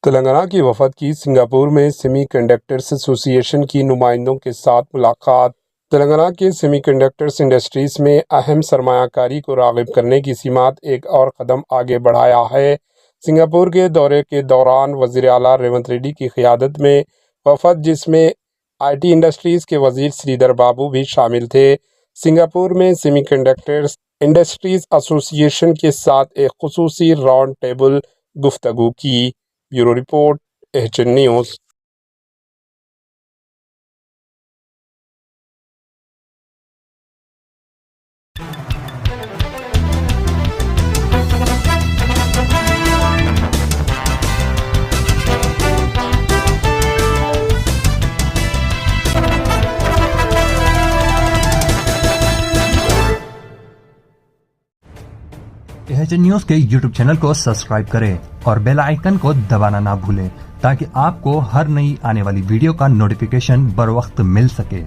تلنگانہ کی وفد کی سنگاپور میں سیمی کنڈکٹرز ایسوسی ایشن کی نمائندوں کے ساتھ ملاقات۔ تلنگانہ کے سیمی کنڈکٹرز انڈسٹریز میں اہم سرمایہ کاری کو راغب کرنے کی سمت ایک اور قدم آگے بڑھایا ہے۔ سنگاپور کے دورے کے دوران وزیر اعلیٰ ریونت ریڈی کی قیادت میں وفد، جس میں آئی ٹی انڈسٹریز کے وزیر سریدھر بابو بھی شامل تھے، سنگاپور میں سیمی کنڈکٹرز انڈسٹریز ایسوسی ایشن کے ساتھ ایک خصوصی راؤنڈ ٹیبل گفتگو کی۔ Bureau report, H N news. H N news کے یوٹیوب چینل کو سبسکرائب کریں اور بیل آئیکن کو دبانا نہ بھولیں تاکہ آپ کو ہر نئی آنے والی ویڈیو کا نوٹیفیکیشن بر وقت مل سکے۔